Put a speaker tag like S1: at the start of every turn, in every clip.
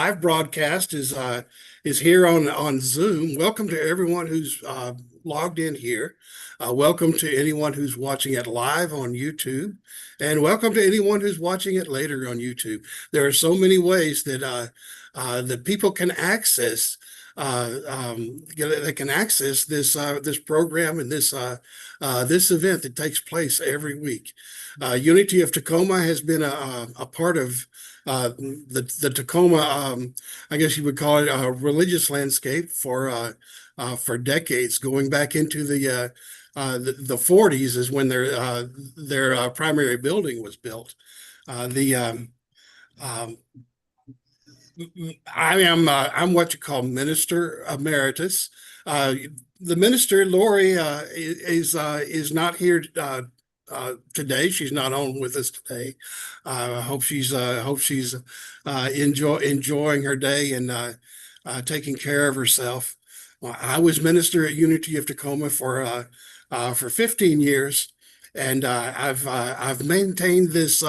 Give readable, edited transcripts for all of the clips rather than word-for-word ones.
S1: live broadcast is here on Zoom. Welcome to everyone who's logged in here. Welcome to anyone who's watching it live on YouTube, and welcome to anyone who's watching it later on YouTube. There are so many ways that people can access. They can access this program and this event that takes place every week. Unity of Tacoma has been a part of the Tacoma, I guess you would call it a religious landscape for decades, going back into the 40s is when their primary building was built. The I'm what you call minister emeritus. The minister Lori is not here today. She's not on with us today. I hope she's enjoying her day and taking care of herself. Well, I was minister at Unity of Tacoma for 15 years, and I've maintained this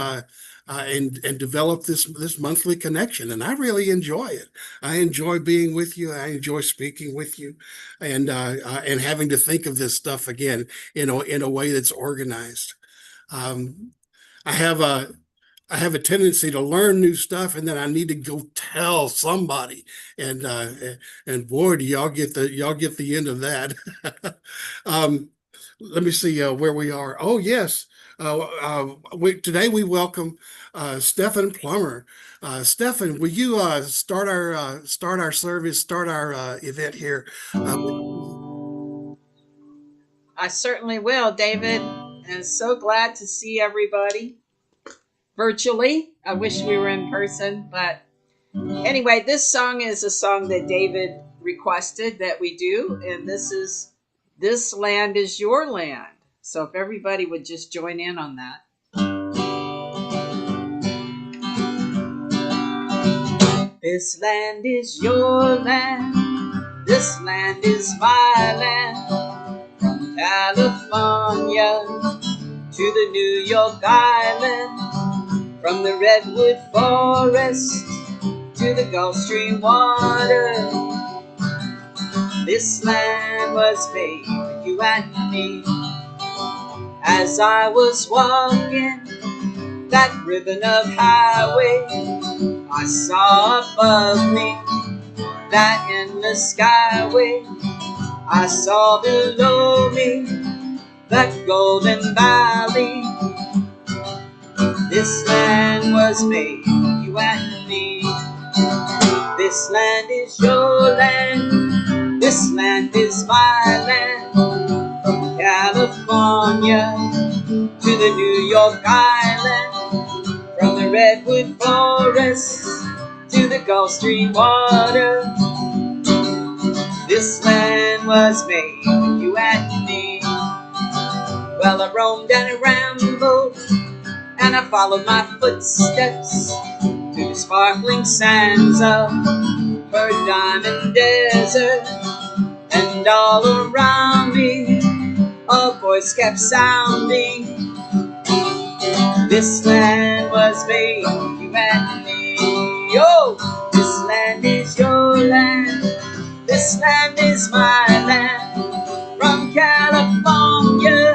S1: and developed this monthly connection, and I really enjoy it. I enjoy being with you. I enjoy speaking with you, and having to think of this stuff again in a way that's organized. Um, I have a tendency to learn new stuff, and then I need to go tell somebody. And and boy, do y'all get the end of that. um, Let me see where we are. Oh yes, today we welcome Stephan Plummer. Stephan, will you start our service, start our event here?
S2: I certainly will, David. And so glad to see everybody virtually. I wish we were in person, but anyway, this song is a song that David requested that we do, and this is This Land Is Your Land. So if everybody would just join in on that. This land is your land, this land is my land, from California to the New York Island, from the redwood forest to the Gulf Stream water. This land was made for you and me. As I was walking that ribbon of highway, I saw above me that endless skyway. I saw below me that golden valley. This land was made for you and me. This land is your land, this land is my land, from California to the New York Island, from the redwood forest to the Gulf Stream water. This land was made for you and me. Well, I roamed and I rambled, and I followed my footsteps to the sparkling sands of her diamond desert. And all around me a voice kept sounding, this land was made for you and me. Oh, this land is your land, this land is my land, from California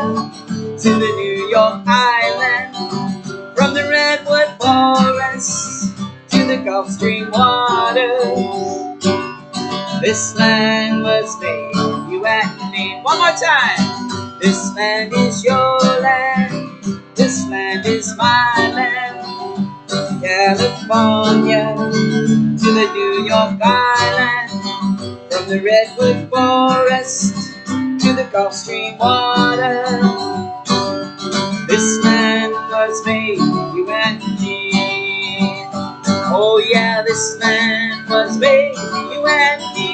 S2: to the New York Island, from the redwood forest to the Gulf Stream waters. This land was made for you and me. One more time. This land is your land, this land is my land, from California to the New York Island, from the redwood forest to the Gulf Stream water. This land was made for you and me. Oh yeah, this land was made for you and me.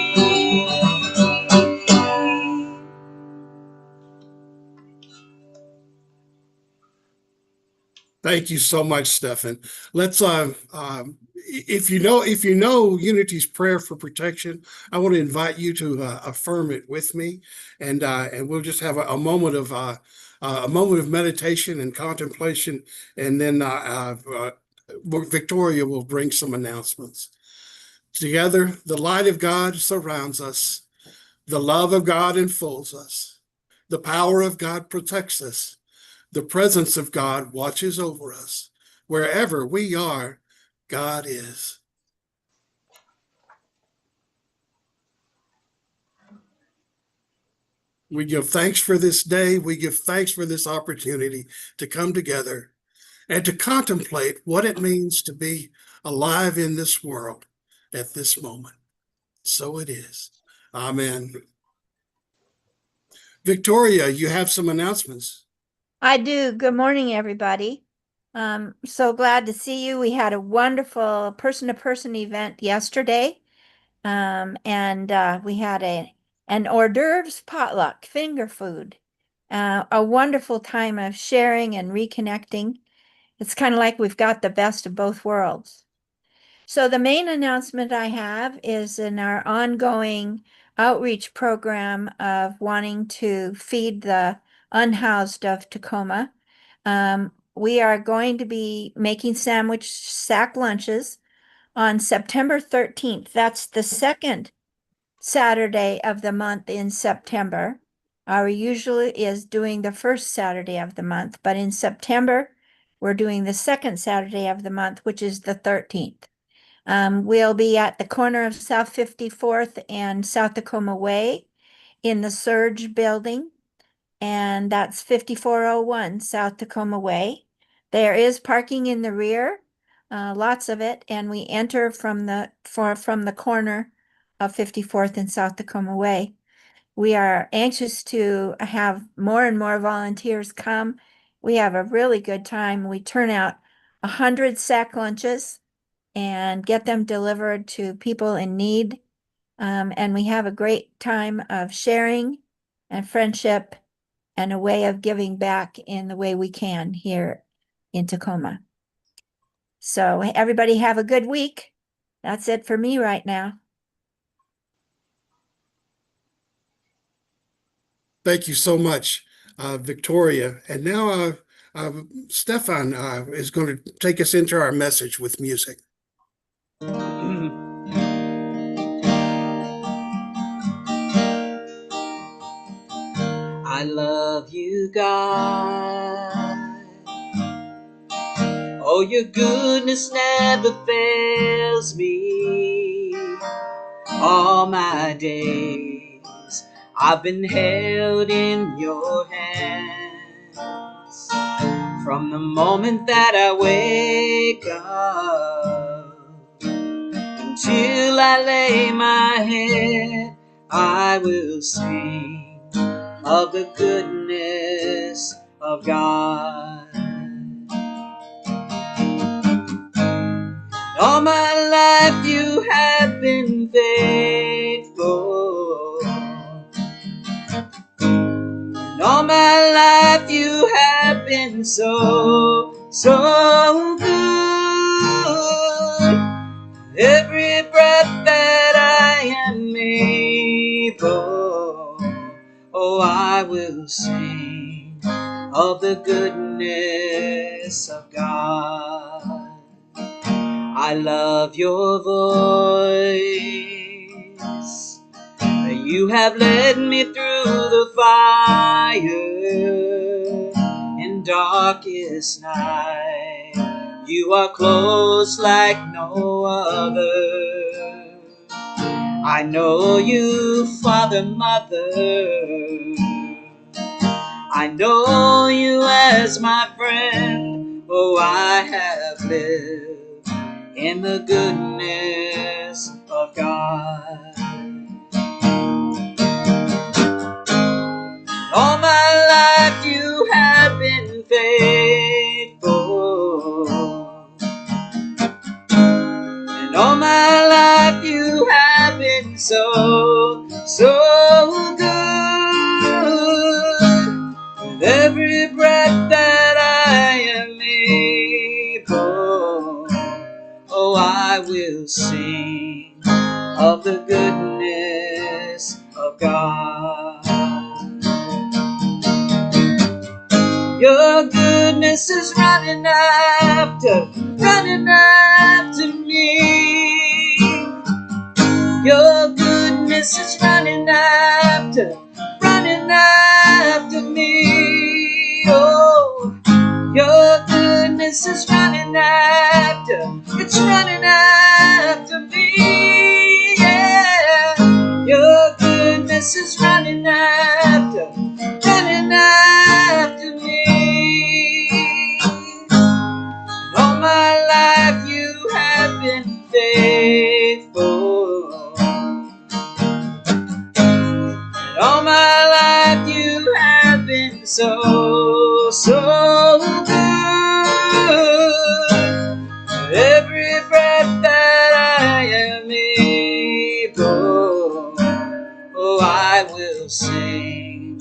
S1: Thank you so much, Stephan. Let's if you know Unity's prayer for protection, I want to invite you to affirm it with me, and we'll just have a moment of meditation and contemplation, and then Victoria will bring some announcements. Together, the light of God surrounds us. The love of God enfolds us. The power of God protects us. The presence of God watches over us. Wherever we are, God is. We give thanks for this day. We give thanks for this opportunity to come together and to contemplate what it means to be alive in this world at this moment. So it is. Amen. Victoria, you have some announcements.
S3: I do. Good morning, everybody. So glad to see you. We had a wonderful person-to-person event yesterday. And we had an hors d'oeuvres potluck, finger food. A wonderful time of sharing and reconnecting. It's kind of like we've got the best of both worlds. So the main announcement I have is in our ongoing outreach program of wanting to feed the unhoused of Tacoma. We are going to be making sandwich sack lunches on September 13th. That's the second Saturday of the month in September. Our usually is doing the first Saturday of the month, but in September, we're doing the second Saturday of the month, which is the 13th. We'll be at the corner of South 54th and South Tacoma Way in the Surge building, and that's 5401 South Tacoma Way. There is parking in the rear, lots of it, and we enter from the corner of 54th and South Tacoma Way. We are anxious to have more and more volunteers come. We have a really good time. We turn out 100 sack lunches and get them delivered to people in need. And we have a great time of sharing and friendship and a way of giving back in the way we can here in Tacoma. So everybody have a good week. That's it for me right now.
S1: Thank you so much, Victoria. And now Stefan is going to take us into our message with music.
S2: I love you, God. Oh, your goodness never fails me. All my days I've been held in your hands. From the moment that I wake up until I lay my head, I will sing of the goodness of God. All my life you have been faithful, and all my life you have been so, so good. Every breath that I am able, oh, I will sing of the goodness of God. I love your voice. You have led me through the fire in darkest night. You are close like no other. I know you, Father, Mother. I know you as my friend. Oh, I have lived in the goodness of God. All my life you have been faithful, and all my life you have been so, so good. With every breath that I am able, oh, I will sing of the goodness of God. Your goodness is running after me. goodness is running after me. Oh, your goodness is running after, it's running after me. Yeah, your goodness is running after me. All my life you have been faithful. And all my life you have been so, so good. Every breath that I am able, oh, I will sing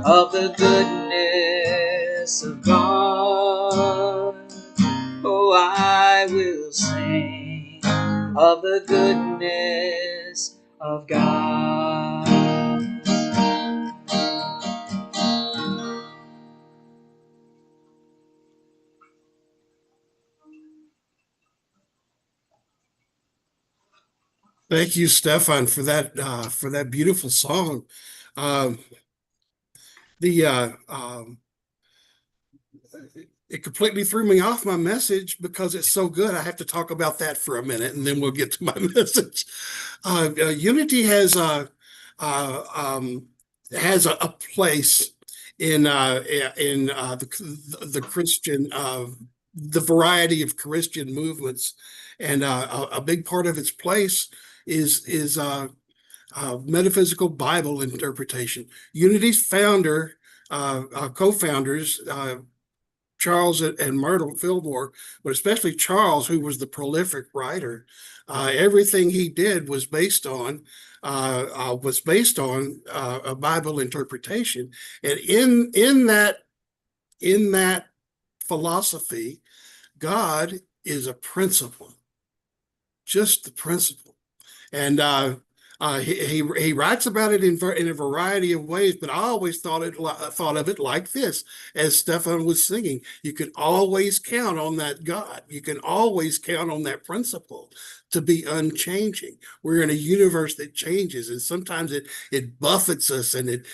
S2: of the goodness of God. Oh, I will sing of the goodness of God.
S1: Thank you, Stefan, for that beautiful song. Um, the It completely threw me off my message because it's so good. I have to talk about that for a minute, and then we'll get to my message. Unity has a place in the Christian the variety of Christian movements, and a big part of its place is metaphysical Bible interpretation. Unity's co-founders, Charles and Myrtle Fillmore, but especially Charles, who was the prolific writer. Everything he did was based on a Bible interpretation, and in that philosophy, God is a principle, just the principle. And he writes about it in a variety of ways, but I always thought of it like this, as Stefan was singing. You can always count on that God. You can always count on that principle to be unchanging. We're in a universe that changes, and sometimes it buffets us, and it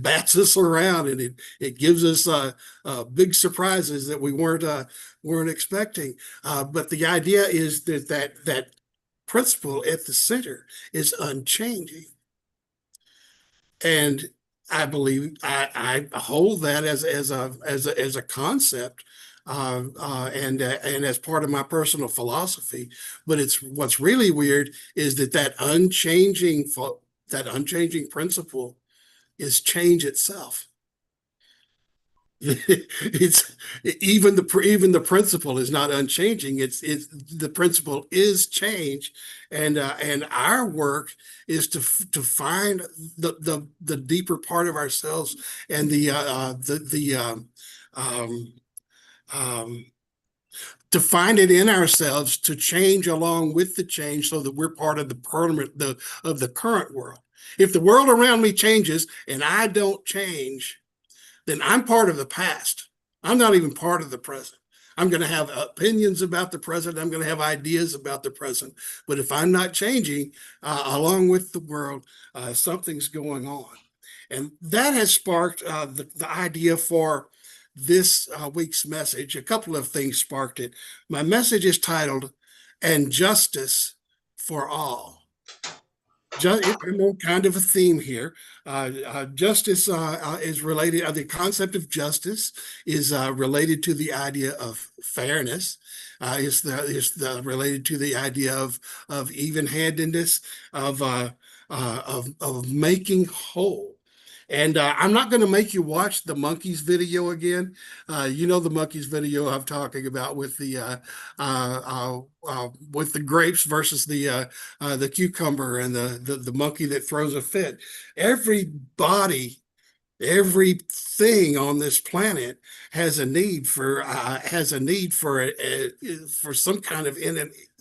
S1: bats us around, and it gives us big surprises that we weren't expecting. But the idea is that principle at the center is unchanging. And I believe I hold that as a concept, and as part of my personal philosophy. But what's really weird is that unchanging principle is change itself. It's even the principle is not unchanging. It's the principle is change, and our work is to find the deeper part of ourselves, and to find it in ourselves, to change along with the change, so that we're part of the current world. If the world around me changes and I don't change, then I'm part of the past. I'm not even part of the present. I'm going to have opinions about the present. I'm going to have ideas about the present. But if I'm not changing along with the world, something's going on. And that has sparked the idea for this week's message. A couple of things sparked it. My message is titled, "And Justice for All." Kind of a theme here. Justice is related. The concept of justice is related to the idea of fairness. It's related to the idea of even-handedness, of making whole. And I'm not going to make you watch the monkeys video again. You know the monkeys video I'm talking about with the grapes versus the cucumber, and the monkey that throws a fit. Everything on this planet has a need for some kind of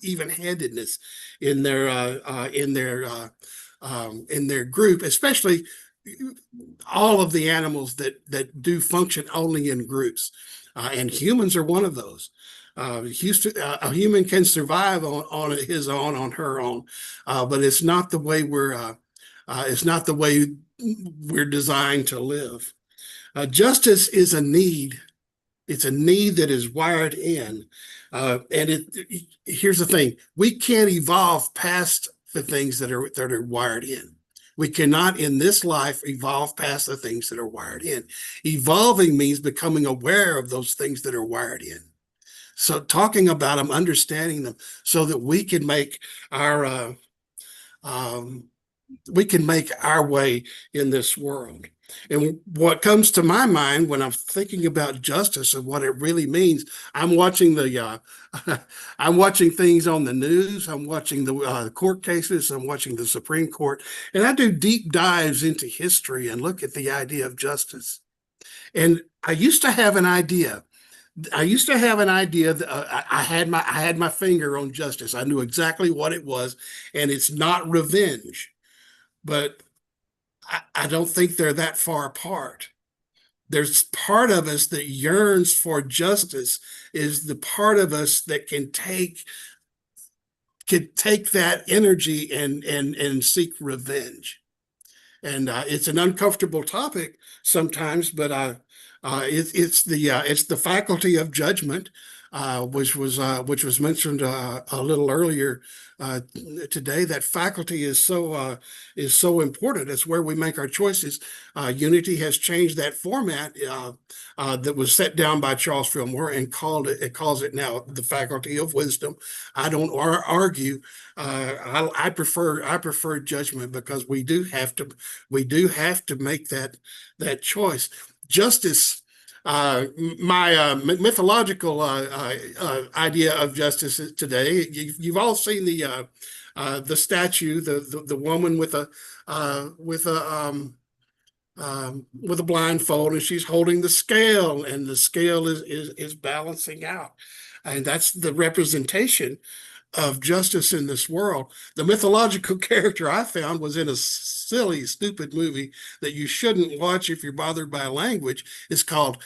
S1: even-handedness in their group, especially all of the animals that do function only in groups, and humans are one of those. A human can survive on his own, on her own, but it's not the way it's not the way we're designed to live. Justice is a need. It's a need that is wired in. Here's the thing: we can't evolve past the things that are wired in. We cannot in this life evolve past the things that are wired in. Evolving means becoming aware of those things that are wired in. So talking about them, understanding them, so that we can make our way in this world. And what comes to my mind when I'm thinking about justice and what it really means, I'm watching I'm watching things on the news. I'm watching the court cases. I'm watching the Supreme Court, and I do deep dives into history and look at the idea of justice. And I used to have an idea. That I had my finger on justice. I knew exactly what it was, and it's not revenge. But I don't think they're that far apart. There's part of us that yearns for justice, is the part of us that can take that energy and seek revenge. And it's an uncomfortable topic sometimes, but it's the faculty of judgment, which was mentioned a little earlier today. That faculty is so important. It's where we make our choices. Unity has changed that format that was set down by Charles Fillmore and calls it now the faculty of wisdom. I don't argue. I prefer judgment, because we do have to make that choice. Justice. My mythological idea of justice today. You've all seen the statue, the woman with a blindfold, and she's holding the scale, and the scale is balancing out, and that's the representation of justice in this world. The mythological character I found was in a silly, stupid movie that you shouldn't watch if you're bothered by language. It's called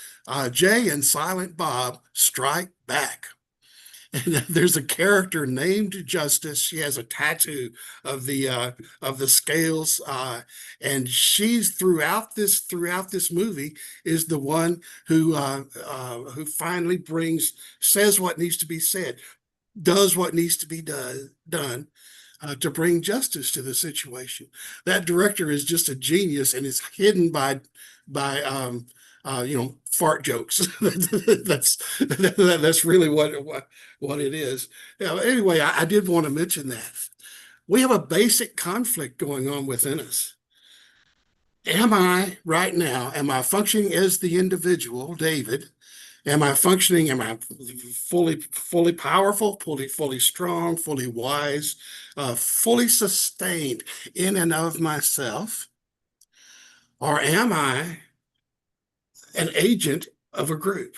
S1: Jay and Silent Bob Strike Back. And there's a character named Justice. She has a tattoo of the scales, and she's throughout this movie is the one who finally says what needs to be said, does what needs to be done to bring justice to the situation. That director is just a genius, and it's hidden by fart jokes. That's really what it is. Anyway, I did want to mention that we have a basic conflict going on within us. Am I functioning as the individual, David? Am I fully powerful, fully strong, fully wise, fully sustained in and of myself? Or am I an agent of a group?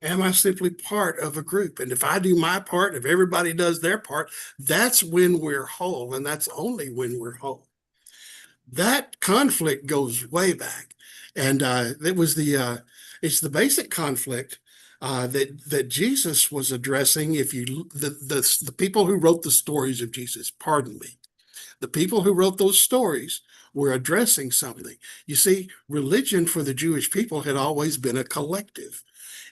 S1: Am I simply part of a group? And if I do my part, if everybody does their part, that's when we're whole, and that's only when we're whole. That conflict goes way back, and it's the basic conflict that Jesus was addressing. If you the people who wrote the stories of Jesus, pardon me, the people who wrote those stories were addressing something. You see, religion for the Jewish people had always been a collective.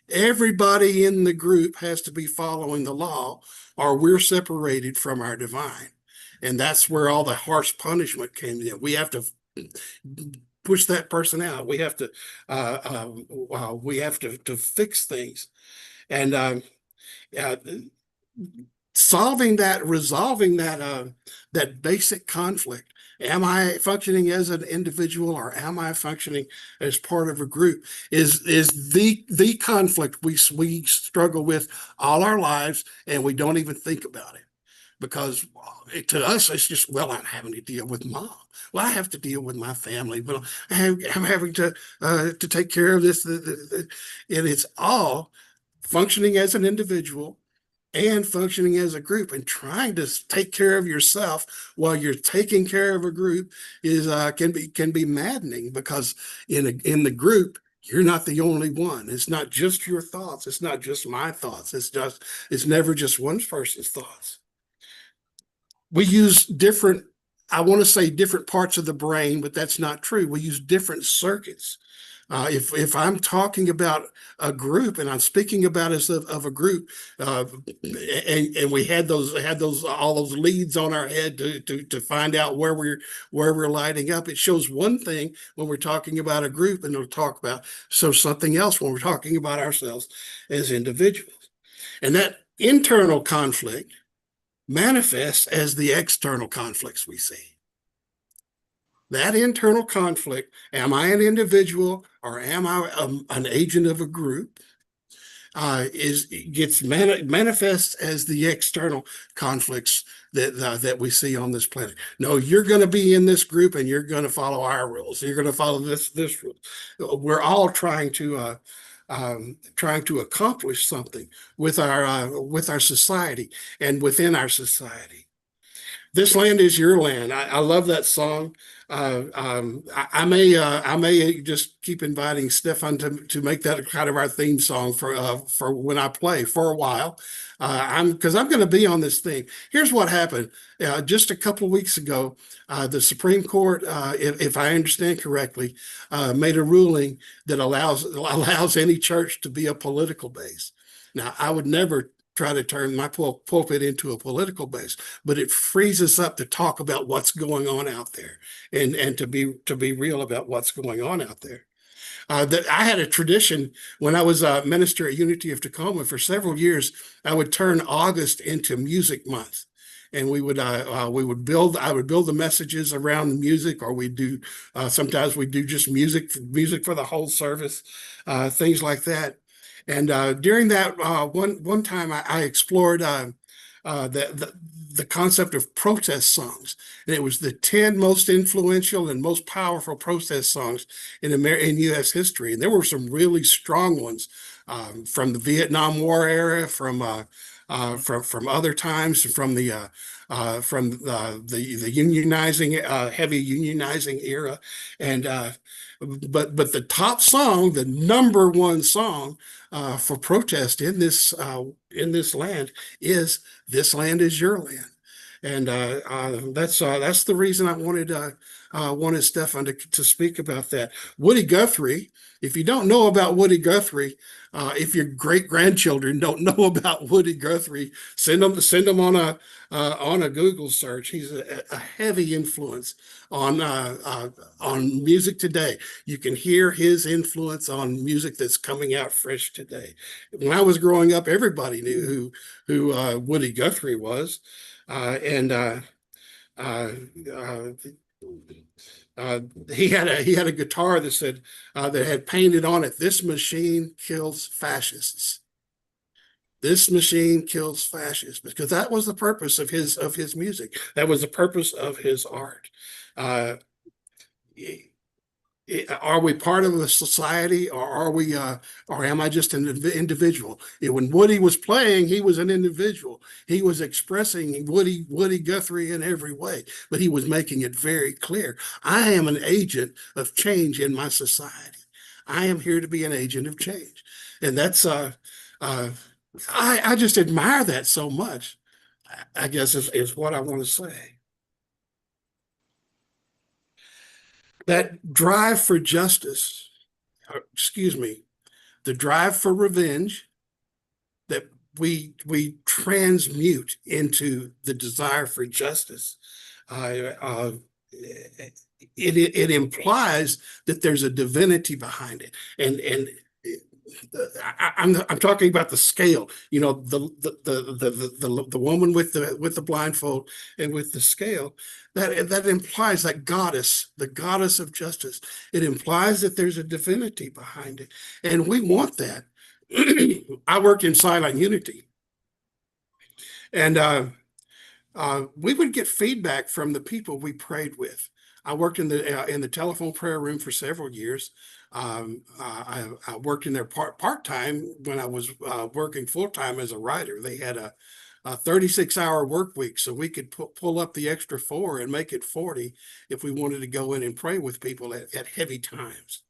S1: Everybody in the group has to be following the law, or we're separated from our divine. And that's where all the harsh punishment came in. We have to push that person out. We have to fix things, and resolving that basic conflict. Am I functioning as an individual, or am I functioning as part of a group? Is the conflict we struggle with all our lives, and we don't even think about it. Because to us, it's just, well, I'm having to deal with mom. Well, I have to deal with my family. Well, I'm having to take care of this. And it's all functioning as an individual and functioning as a group, and trying to take care of yourself while you're taking care of a group is can be maddening, because in the group You're not the only one. It's not just your thoughts. It's not just my thoughts. It's never just one person's thoughts. We use different, I want to say different parts of the brain, but that's not true. We use different circuits. If I'm talking about a group and I'm speaking about as of a group, and we had those all those leads on our head to find out where we're lighting up, it shows one thing when we're talking about a group, and it'll talk about something else when we're talking about ourselves as individuals. And that internal conflict manifests as the external conflicts we see. That internal conflict, am I an individual or am I an agent of a group, manifests as the external conflicts that we see on this planet. No, you're going to be in this group and you're going to follow our rules. You're going to follow this rule. We're all trying to accomplish something with our society and within our society. This land is your land. I love that song. I may just keep inviting Stefan to make that kind of our theme song for when I play for a while. Because I'm going to be on this thing. Here's what happened. Just a couple of weeks ago, the Supreme Court, if I understand correctly, made a ruling that allows any church to be a political base. Now, I would never try to turn my pulpit into a political base, but it frees us up to talk about what's going on out there and to be real about what's going on out there. That I had a tradition when I was a minister at Unity of Tacoma for several years. I would turn August into Music Month, and I would build the messages around the music, or sometimes we do just music for the whole service, things like that. And during that one time, I explored the concept of protest songs, and it was the 10 most influential and most powerful protest songs in U.S. history. And there were some really strong ones from the Vietnam War era, from other times, from the unionizing heavy unionizing era, and but the top song, the number one song for protest in this land is "This Land Is Your Land," and that's the reason I wanted Stefan to speak about that. Woody Guthrie. If you don't know about Woody Guthrie, if your great grandchildren don't know about Woody Guthrie, send them on a Google search. He's a heavy influence on music today. You can hear his influence on music that's coming out fresh today. When I was growing up, everybody knew who Woody Guthrie was, he had a guitar that said that had painted on it, "This machine kills fascists." This machine kills fascists, because that was the purpose of his music. That was the purpose of his art. Are we part of a society, or am I just an individual? When Woody was playing, he was an individual. He was expressing Woody Guthrie in every way, but he was making it very clear: I am an agent of change in my society. I am here to be an agent of change, and that's I just admire that so much, I guess is what I want to say. That drive for justice, the drive for revenge that we transmute into the desire for justice, it implies that there's a divinity behind it, and I'm talking about the scale. The woman with the blindfold and with the scale, that implies that goddess, the goddess of justice. It implies that there's a divinity behind it, and we want that. I worked in Silent Unity, and we would get feedback from the people we prayed with. I worked in the telephone prayer room for several years. I worked in there part-time when I was working full-time as a writer. They had a 36-hour work week, so we could pull up the extra 4 and make it 40 if we wanted to go in and pray with people at heavy times.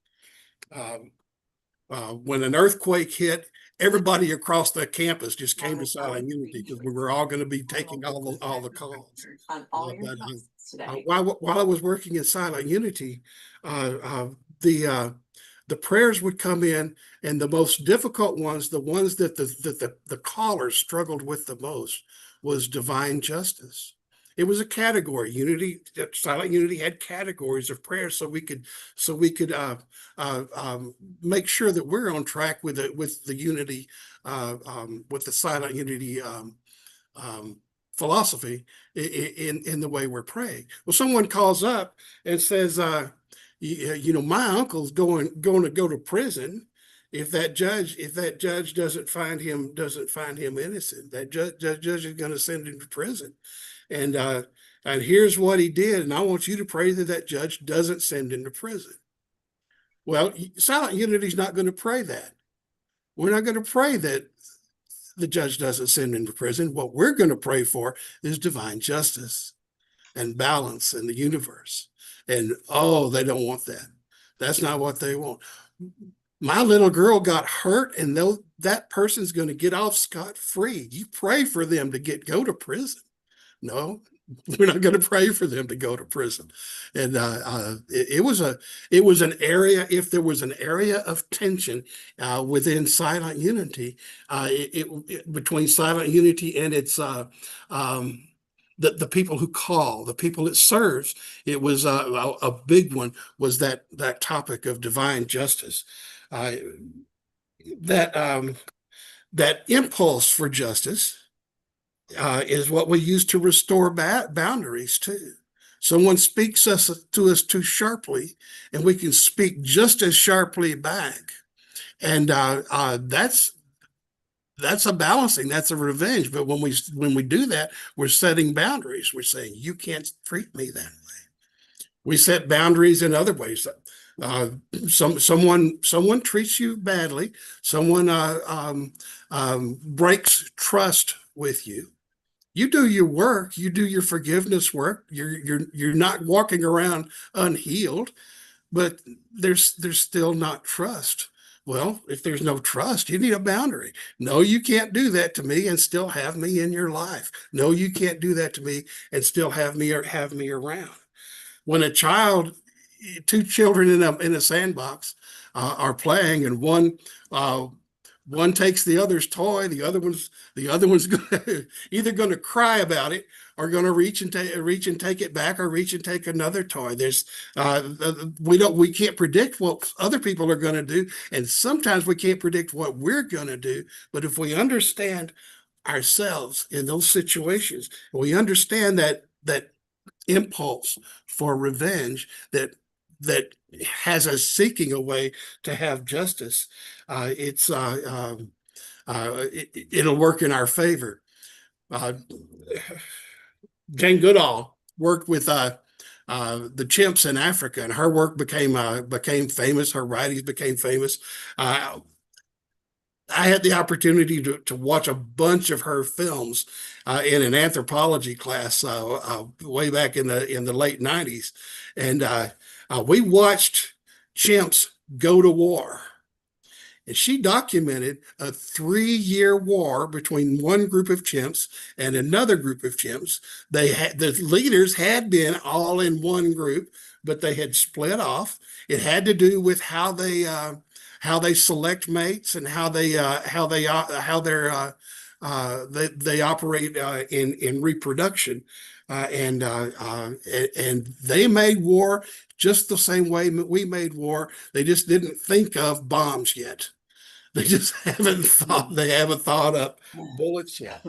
S1: when an earthquake hit, everybody across the campus just came to Silent Unity because we were all going to be taking all the calls. While I was working in Silent Unity, the prayers would come in, and the most difficult ones, the ones that the callers struggled with the most, was divine justice. It was a category. Silent Unity had categories of prayer, so we could make sure that we're on track with the unity, with the Silent Unity philosophy in the way we're praying. Well, someone calls up and says, my uncle's going to go to prison if that judge doesn't find him innocent. That judge is going to send him to prison. And here's what he did, and I want you to pray that judge doesn't send him to prison. Well, Silent Unity is not going to pray that. We're not going to pray that the judge doesn't send him to prison. What we're going to pray for is divine justice and balance in the universe. And they don't want that. That's not what they want. My little girl got hurt, and that person's going to get off scot-free. You pray for them to go to prison. No, we're not going to pray for them to go to prison. And it was an area. If there was an area of tension within Silent Unity, between Silent Unity and its the people who call, the people it serves, it was a big one. Was that topic of divine justice? That impulse for justice is what we use to restore boundaries too. Someone speaks to us too sharply, and we can speak just as sharply back. And that's a balancing, that's a revenge. But when we do that, we're setting boundaries. We're saying, you can't treat me that way. We set boundaries in other ways. Someone treats you badly. Someone breaks trust with you. You do your work. You do your forgiveness work. You're not walking around unhealed, but there's still not trust. Well, if there's no trust, you need a boundary. No, you can't do that to me and still have me in your life. No, you can't do that to me and still have me around. When two children in a sandbox are playing, and one takes the other's toy, the other one's either going to cry about it or going to reach and take it back, or reach and take another toy. We can't predict what other people are going to do, and sometimes we can't predict what we're going to do. But if we understand ourselves in those situations, we understand that impulse for revenge that has us seeking a way to have justice, it'll work in our favor. Jane Goodall worked with the chimps in Africa, and her work became famous. Her writings became famous. I had the opportunity to watch a bunch of her films in an anthropology class way back in the late 90s. And we watched chimps go to war. And she documented a 3-year war between one group of chimps and another group of chimps. The leaders had been all in one group, but they had split off. It had to do with how they select mates and how they operate in reproduction. And they made war just the same way we made war. They just didn't think of bombs yet. They just haven't thought up bullets yet.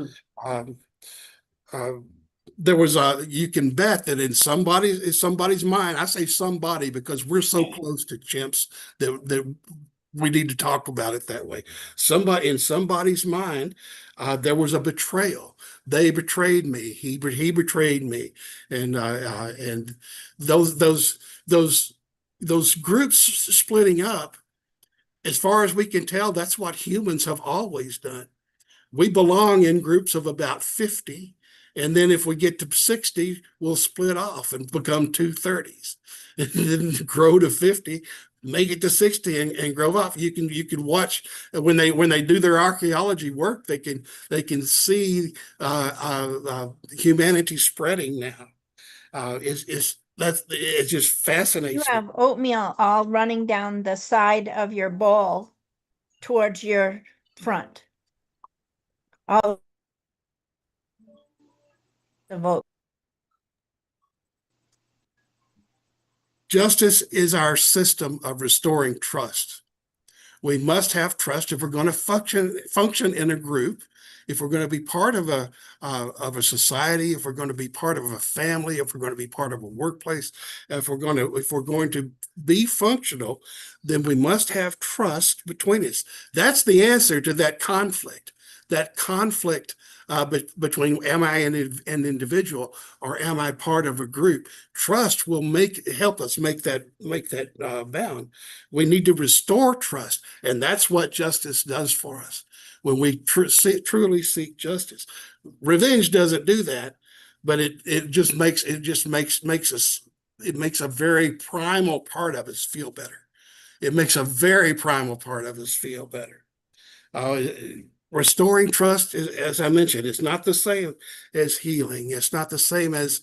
S1: There was you can bet that in somebody's mind, I say somebody because we're so close to chimps that we need to talk about it that way. In somebody's mind, there was a betrayal. They betrayed me. He betrayed me, and those groups splitting up. As far as we can tell, that's what humans have always done. We belong in groups of about 50, and then if we get to 60, we'll split off and become 230s, and then grow to 50. make it to 60 and grow up. You can watch when they do their archaeology work, they can see humanity spreading now. It just
S3: You
S1: fascinates me.
S3: have oatmeal all running down the side of your bowl towards your front. All the vote.
S1: Justice is our system of restoring trust. We must have trust if we're going to function in a group, if we're going to be part of a society, if we're going to be part of a family, if we're going to be part of a workplace, if we're going to be functional, then we must have trust between us. That's the answer to that conflict. That conflict between am I an individual or am I part of a group? Trust will help us make that bound. We need to restore trust, and that's what justice does for us. When we truly seek justice, revenge doesn't do that, but it makes a very primal part of us feel better. It makes a very primal part of us feel better. Restoring trust, as I mentioned, it's not the same as healing. It's not the same as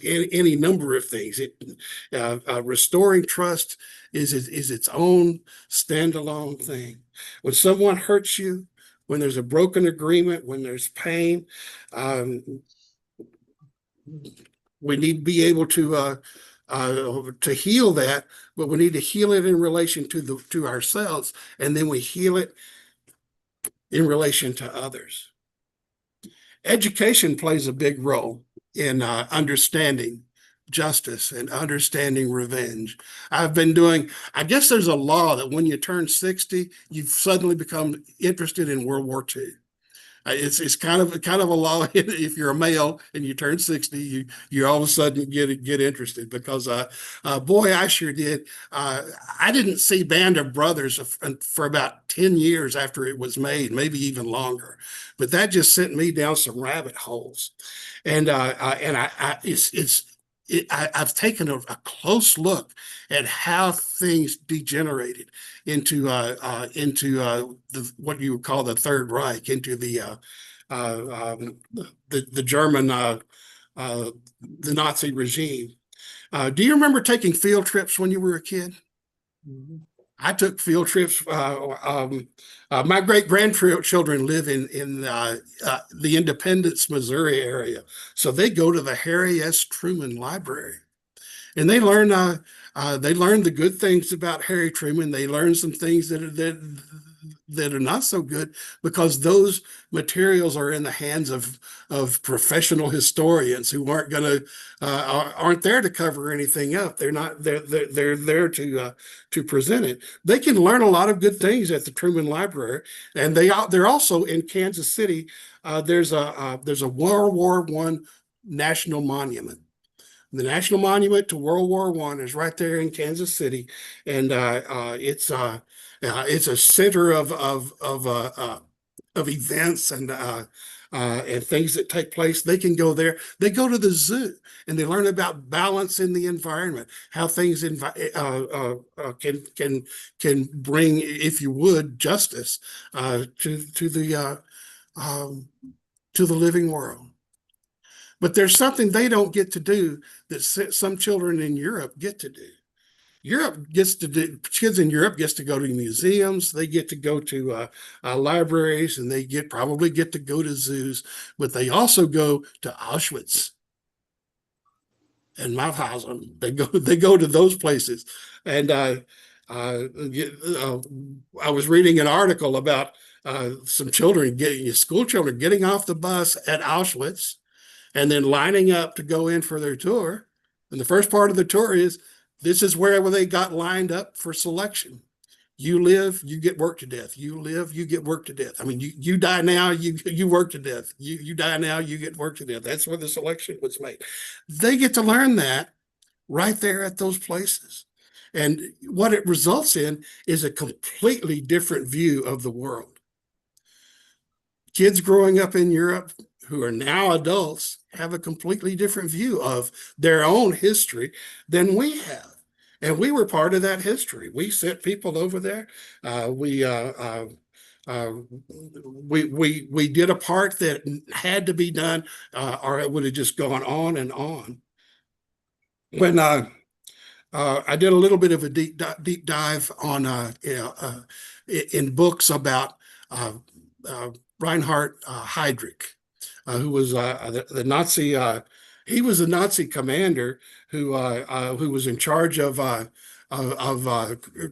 S1: any number of things. Restoring trust is its own standalone thing. When someone hurts you, when there's a broken agreement, when there's pain, we need to be able to heal that, but we need to heal it in relation to ourselves, and then we heal it in relation to others. Education plays a big role in understanding justice and understanding revenge. I guess there's a law that when you turn 60, you suddenly become interested in World War II. It's kind of a law. If you're a male and you turn 60, you all of a sudden get interested because boy, I sure did. I didn't see Band of Brothers for about 10 years after it was made, maybe even longer. But that just sent me down some rabbit holes, and I've taken a close look at how things degenerated into what you would call the Third Reich, into the German the Nazi regime. Do you remember taking field trips when you were a kid?
S2: Mhm.
S1: I took field trips. My great grandchildren live in the Independence, Missouri area, so they go to the Harry S. Truman Library, and they learn the good things about Harry Truman. They learn some things that are not so good because those materials are in the hands of professional historians who aren't there to cover anything up. They're there to present it. They can learn a lot of good things at the Truman Library, and they're also in Kansas City. There's a World War I national monument. The National Monument to World War I is right there in Kansas City, and it's a center of events and things that take place. They can go there. They go to the zoo and they learn about balance in the environment, how things can bring, if you would, justice to the living world. But there's something they don't get to do that some children in Europe get to do. Kids in Europe gets to go to museums, they get to go to libraries, and they probably get to go to zoos, but they also go to Auschwitz and Mauthausen. They go to those places. And I was reading an article about some school children getting off the bus at Auschwitz and then lining up to go in for their tour. And the first part of the tour is, this is where they got lined up for selection. You live, you get worked to death. You live, you get worked to death. I mean, you die now, you work to death. You die now, you get worked to death. That's where the selection was made. They get to learn that right there at those places. And what it results in is a completely different view of the world. Kids growing up in Europe who are now adults have a completely different view of their own history than we have. And we were part of that history. We sent people over there. We uh, we did a part that had to be done, or it would have just gone on and on. When I did a little bit of a deep dive on in books about uh, uh, Reinhard Heydrich, who was the Nazi. He was a Nazi commander who was in charge of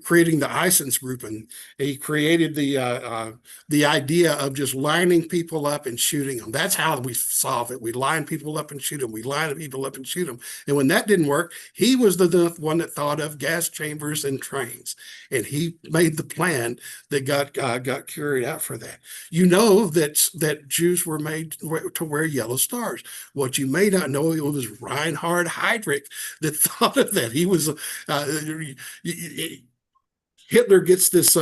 S1: creating the Einsatzgruppen, and he created the idea of just lining people up and shooting them. That's how we solve it. We line people up and shoot them. We line people up and shoot them. And when that didn't work, he was the one that thought of gas chambers and trains, and he made the plan that got carried out for that. You know that Jews were made to wear yellow stars. What you may not know, it was Reinhard Heydrich that thought of that. He was Hitler gets this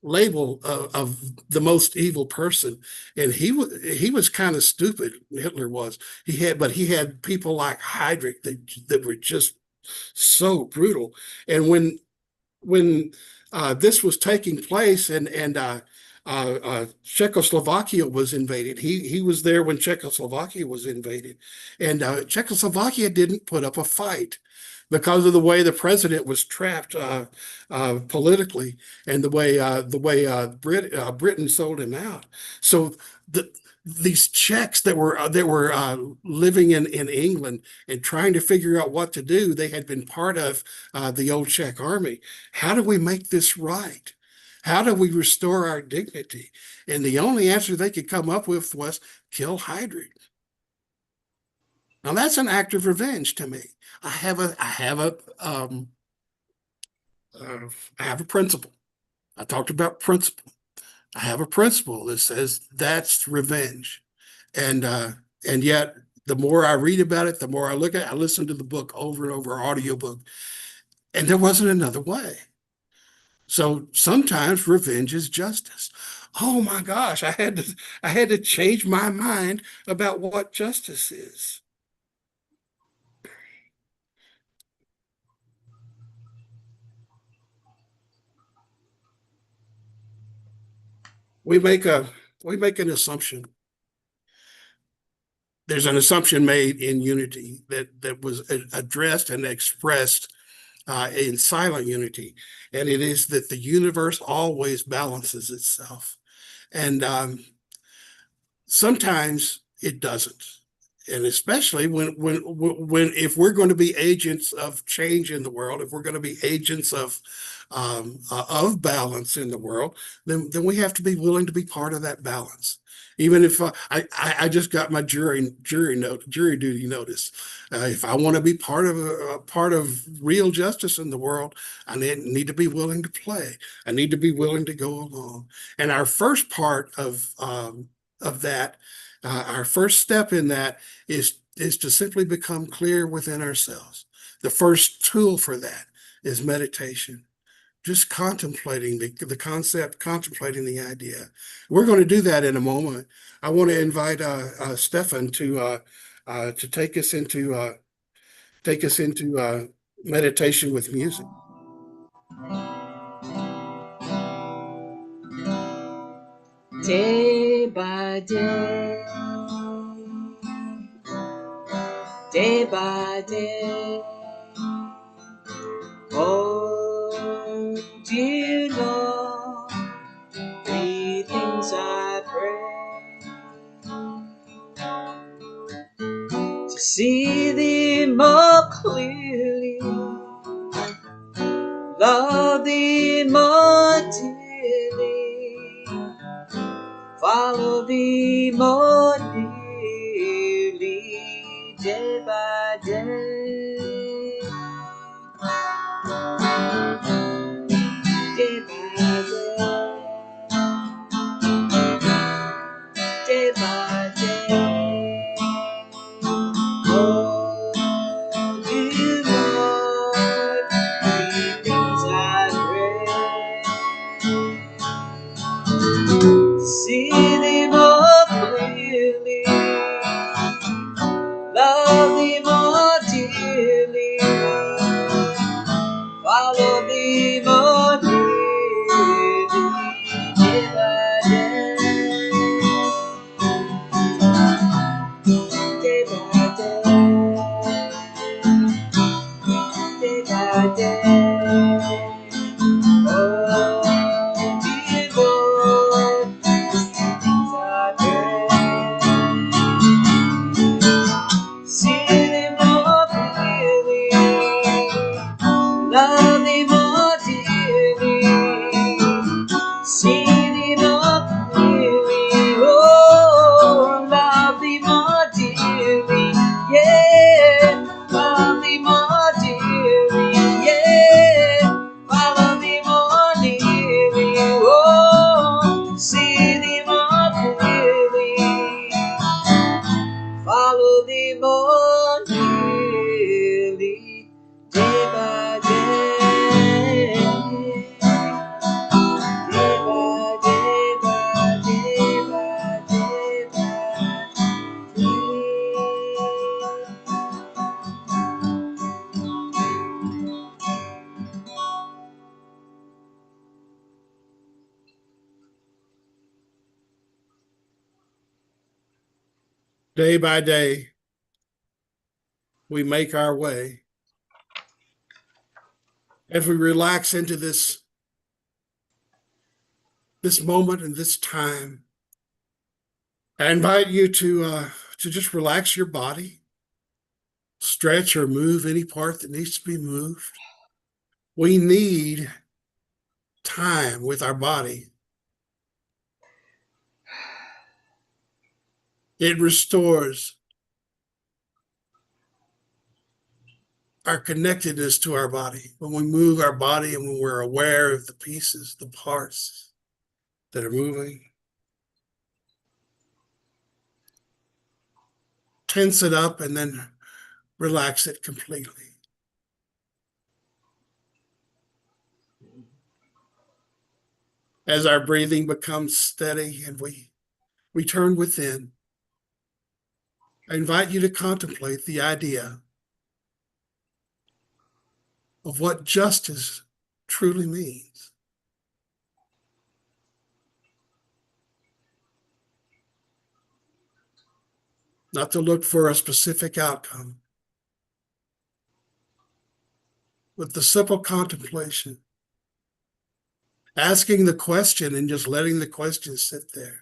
S1: label of the most evil person, and he was kind of stupid. Hitler was. He had people like Heydrich that were just so brutal. And when this was taking place, and Czechoslovakia was invaded. He was there when Czechoslovakia was invaded, and Czechoslovakia didn't put up a fight because of the way the president was trapped politically, and the way Britain sold him out. So these Czechs that were living in England and trying to figure out what to do, they had been part of the old Czech army. How do we make this right? How do we restore our dignity? And the only answer they could come up with was kill Heydrich. Now that's an act of revenge to me. I have a principle. I talked about principle. I have a principle that says that's revenge, and yet the more I read about it, the more I look at it. I listen to the book over and over, audiobook, and there wasn't another way. So sometimes revenge is justice. Oh my gosh, I had to change my mind about what justice is. We make an assumption. There's an assumption made in unity that was addressed and expressed in silent unity, and it is that the universe always balances itself. And sometimes it doesn't. And especially when if we're going to be agents of change in the world, if we're going to be agents of balance in the world, then we have to be willing to be part of that balance. Even if I just got my jury duty notice, if I want to be part of real justice in the world, I need to be willing to play. I need to be willing to go along. And our first part of that, our first step in that is to simply become clear within ourselves. The first tool for that is meditation. Just contemplating the concept, contemplating the idea. We're going to do that in a moment. I want to invite Stefan to take us into meditation with music.
S2: Day by day, day by day. Oh, dear Lord, three things I pray: to see Thee more clearly, love Thee more dearly, follow Thee more nearly, day by day. Day by day, day by day. Oh, dear Lord, three things I pray: see Thee more clearly, live on daily, day by day, day by day by day by day by day.
S1: Day by day, we make our way. As we relax into this moment and this time, I invite you to just relax your body, stretch or move any part that needs to be moved. We need time with our body. It restores our connectedness to our body. When we move our body and when we're aware of the pieces, the parts that are moving, tense it up and then relax it completely. As our breathing becomes steady and we turn within, I invite you to contemplate the idea of what justice truly means. Not to look for a specific outcome, with the simple contemplation, asking the question and just letting the question sit there.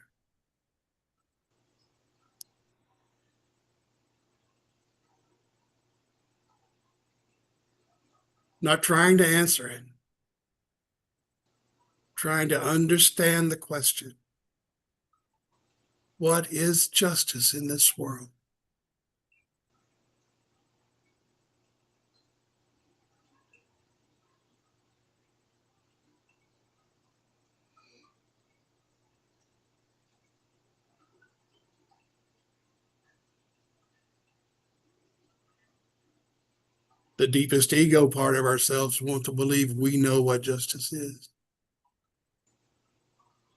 S1: Not trying to answer it, trying to understand the question. What is justice in this world? The deepest ego part of ourselves want to believe we know what justice is.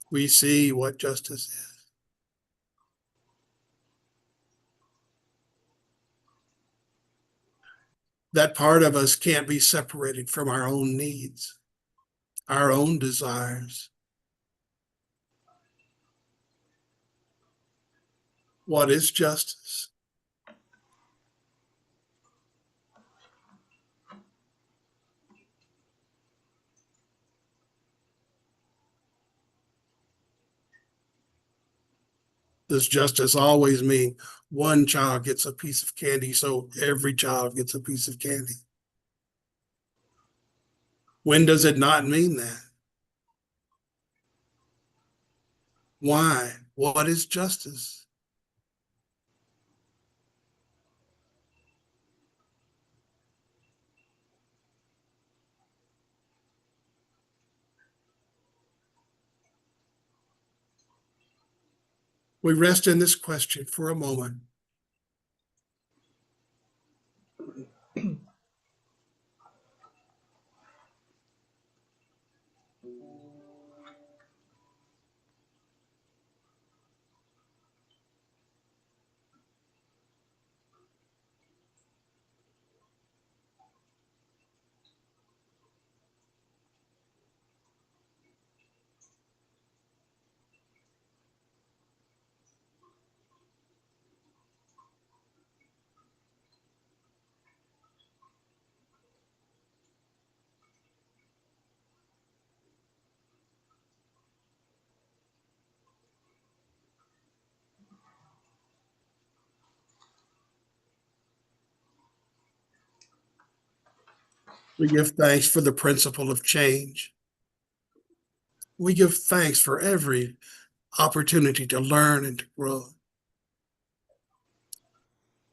S1: We see what justice is. That part of us can't be separated from our own needs, our own desires. What is justice? Does justice always mean one child gets a piece of candy, so every child gets a piece of candy? When does it not mean that? Why? What is justice? We rest in this question for a moment. We give thanks for the principle of change. We give thanks for every opportunity to learn and to grow.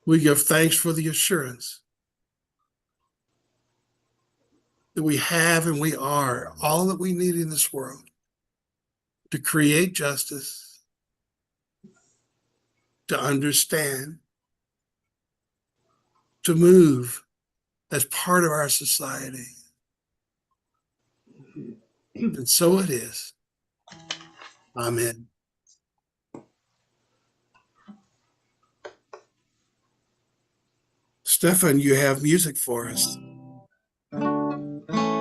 S1: We give thanks for the assurance that we have and we are all that we need in this world to create justice, to understand, to move as part of our society. And so it is. Amen. Stefan, you have music for us.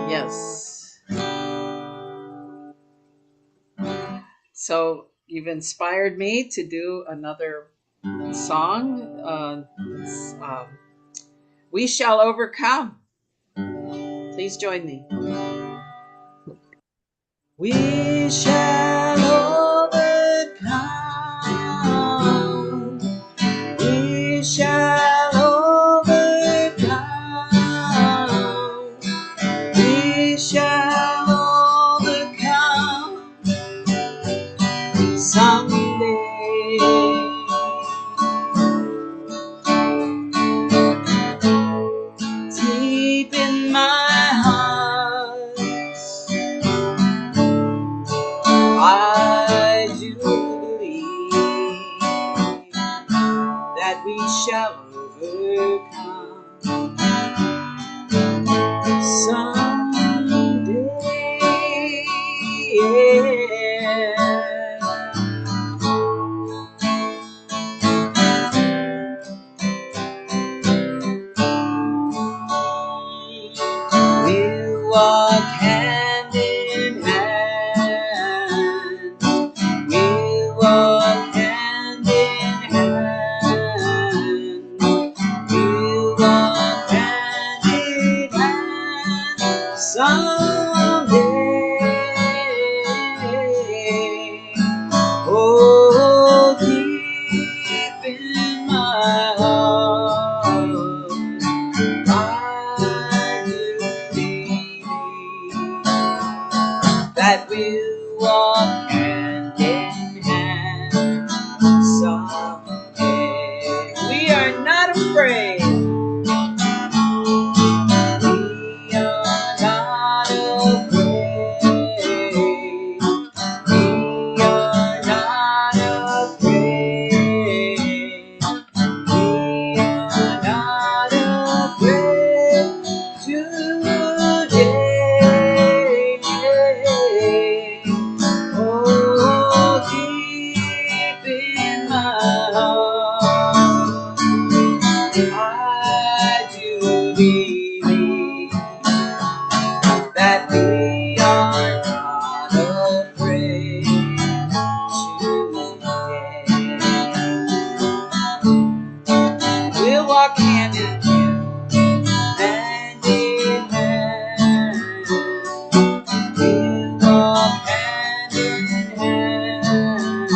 S2: Yes. So you've inspired me to do another song. It's, We Shall Overcome. Please join me. We shall overcome. We shall overcome. We shall overcome someday. Deep in my heart, I do believe that we shall overcome someday. We'll walk hand in hand. We'll walk hand in hand. We'll walk hand in hand someday. Oh, deep in my heart, I do believe that we'll walk hand in hand someday. We are not afraid. We are not afraid. We are not afraid. We are not afraid today. Oh, deep in my heart, I do believe that we are not afraid today. We'll walk hand in hand in hand. We'll walk hand in hand.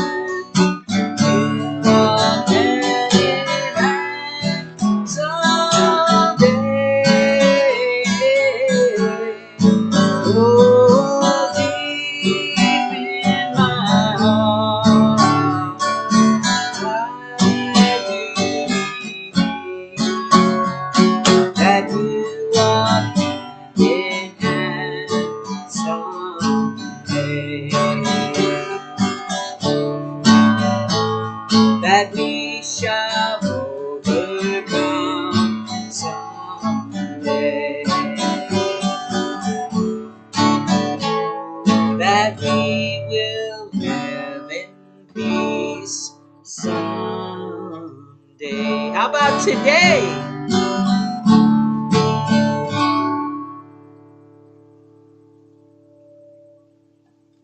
S2: We'll walk hand in hand someday. Oh, deep in my heart, I do believe that we'll walk hand in hand someday. That we shall overcome someday. That we will live in peace someday. How about today?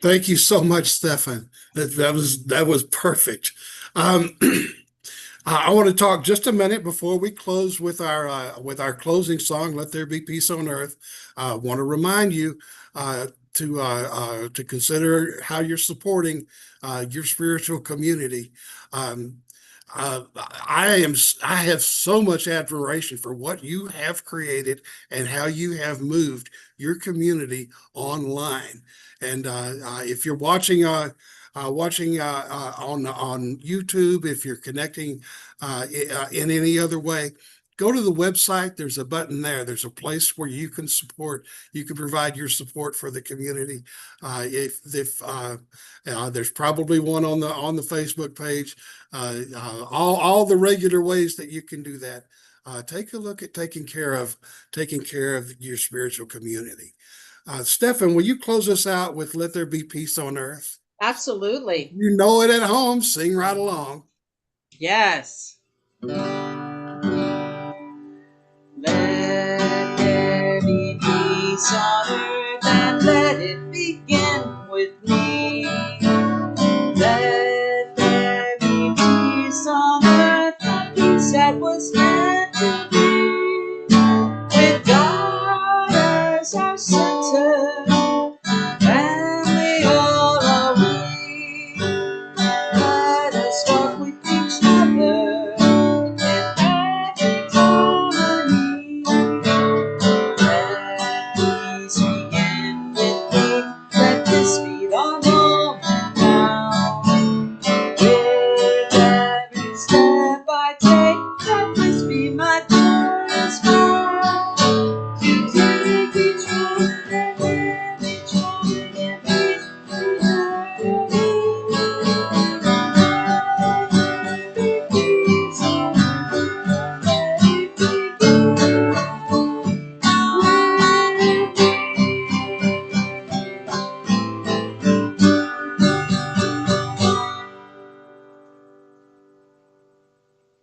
S1: Thank you so much, Stefan. That was perfect. I want to talk just a minute before we close with our closing song, "Let There Be Peace on Earth." I want to remind you to consider how you're supporting your spiritual community. Um, I have so much admiration for what you have created and how you have moved your community online. And if you're watching on YouTube, if you're connecting in any other way, go to the website. There's a button there. There's a place where you can support. You can provide your support for the community. If there's probably one on the Facebook page. All the regular ways that you can do that. take a look at taking care of your spiritual community. Stefan, will you close us out with "Let There Be Peace on Earth"?
S2: Absolutely.
S1: You know it at home. Sing right along.
S2: Yes. Let there be peace on earth, and let it begin with me. Let there be peace on earth, a peace that was